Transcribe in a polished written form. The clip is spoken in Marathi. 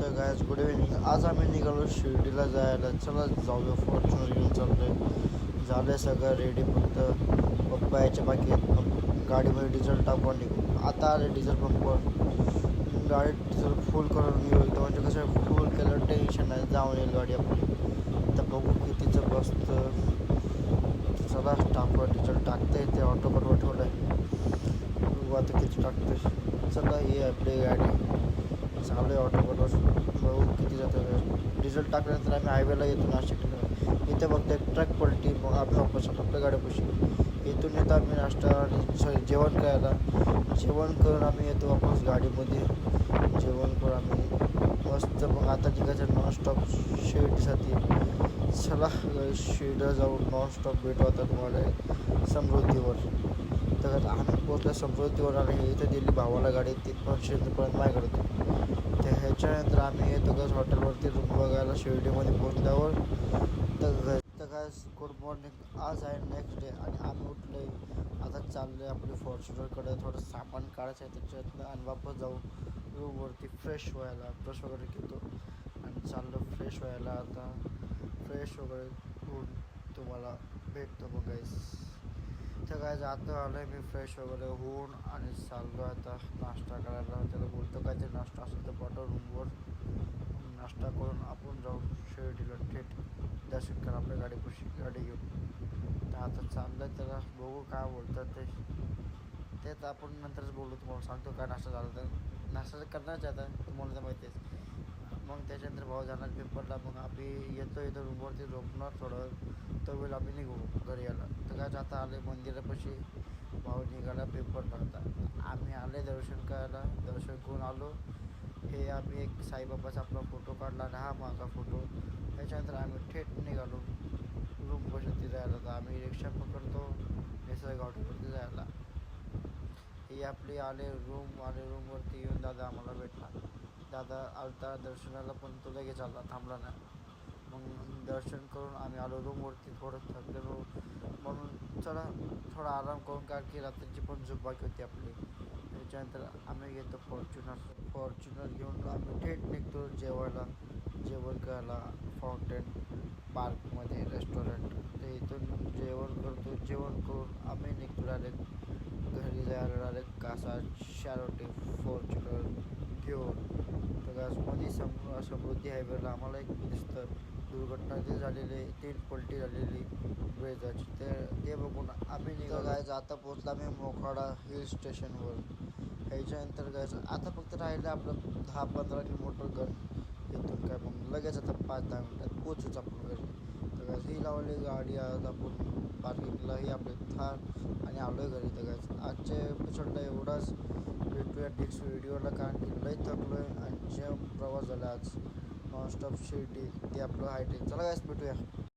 तर गायज गुड इव्हिनिंग. आज आम्ही निघालो शिर्डीला जायला. चला जाऊया, फॉर्च्युनर घेऊन चाललोय. झालं सगळं रेडी, फक्त पप्पा याच्या बाकी आहेत. पण गाडीमध्ये डिझेल टाकून निघू. आता आले डिझेल पंपवर. गाडी डिझेल फुल करून घेऊ एकदम, म्हणजे कसं फुल केलं टेन्शन नाही, जाऊन येईल गाडी आपली. तर बघू कितीचं बसतं. चला टाकू, डिझेल टाकता येते, ऑटो कटवर ठेवलं आहे. बघू आता किती टाकतोय. चला ही आपली गाडी चालू आहे ऑटो कटवर. बघू किती जातं. डिझेल टाकल्यानंतर आम्ही हायवेला येतो नाशिकला. इथे बघतो एक ट्रक पलटी, मग आम्ही वापस आपल्या गाड्यापाशी. इथून येतो आम्ही नाश्ता जेवण करायला. जेवण करून आम्ही येतो वापस गाडीमध्ये. जेवण करून आम्ही मस्त मग आता निघायचं नॉनस्टॉप शिर्डीसाठी. चला शिर्डीला जाऊन नॉनस्टॉप भेटू आता तुम्हाला समृद्धीवर. तर आम्ही पोचलो समृद्धीवर आणि इथे दिली भावाला गाडी, तिथपर्यंत शिर्डीपर्यंत माझ्याकडे होती. तर ह्याच्यानंतर आम्ही येतो गस हॉटेलवरती रूम बघायला शिर्डीमध्ये पोचल्यावर. तर काय गुड मॉर्निंग. आज आहे नेक्स्ट डे आणि आम्ही उठलो आहे. आता चाललो आहे आपली फॉर्च्युनरकडे. थोडं सामान काढायचं आहे त्याच्यातनं आणि वापस जाऊ रूमवरती फ्रेश व्हायला. ब्रश वगैरे घेतो आणि चाललो फ्रेश व्हायला. आता फ्रेश वगैरे होऊन तुम्हाला भेटतो मग गाईस. तर काय जातो आलो आहे मी फ्रेश वगैरे होऊन आणि चाललो आता नाश्ता करायला. त्याला बोलतो काय ते नाश्ता असेल तर पाठव रूमवर. नाश्ता करून आपण जाऊ शिर्डीला थेट दर्शन करा आपल्या गाडी घेऊन. तर आता चाललं आहे त्याला बघू काय बोलतात ते तर आपण नंतरच बोलू. तुम्हाला सांगतो काय नाश्ता झाला तर. नाश्ता करणारच आता, तुम्हाला तर माहिती आहे. मग त्याच्यानंतर भाऊ जाणार पेपरला. मग आम्ही येतो इथं रूमवरती झोपणार थोडं, तो वेळ आम्ही निघू घरी यायला. तर काय आता आले मंदिरापाशी. भाऊ निघाला पेपरला. होता आम्ही आले दर्शन करायला. दर्शन करून आलो. हे आम्ही एक साईबाबाचा आपला फोटो काढला आणि हा माझा फोटो. त्याच्यानंतर आम्ही थेट निघालो रूमपाशी जायला. तर आम्ही रिक्षा पकडतो निसर्ग हॉटेलवरती जायला. ही आपली आले रूमवरती येऊन दादा आम्हाला भेटला. दादा आलता दर्शनाला पण तो लगेच आला, थांबला नाही. मग दर्शन करून आम्ही आलो रूमवरती. थोडं थकलेलो म्हणून चला थोडा आराम करून, कारण की रात्रीची पण झोप बाकी होती आपली. त्याच्यानंतर आम्ही घेतो फॉर्च्युनर घेऊन आम्ही थेट निघतो जेवण करायला फाउंटेन पार्कमध्ये रेस्टॉरंट. ते इथून जेवण करतो. जेवण करून आम्ही निघतो डायरेक्ट घरी जायला. डायरेक्ट कासा शारोटे फॉर्च्युनर घेऊन. तर मध्ये समृद्धी हायवेला आम्हाला एक दिसतं दुर्घटना जी झालेली आहे, 3 पलटी झालेली ब्रेजाची. ते बघून आम्ही निघालो. गायचं आता पोचला आम्ही मोखाडा हिल स्टेशनवर. ह्याच्यानंतर गायचं आता फक्त राहिलं आपलं 10-15 किलोमीटर घर. इथून काय मग लगेच आता 5-10 मिनटात पोचूच आपण घरी. तर ही लावली गाडी आज आपण पार्किंगला, ही आपले थार आणि आलो आहे घरी. तर गायचं आजच्या एपिसोडला एवढाच. भेटूया नेक्स्ट व्हिडिओला, कारण की लई थकलो आहे आणि जे प्रवास झाला आज नॉनस्टॉप शिर्डी ते आपलं हायटेक. चला गायस भेटूया.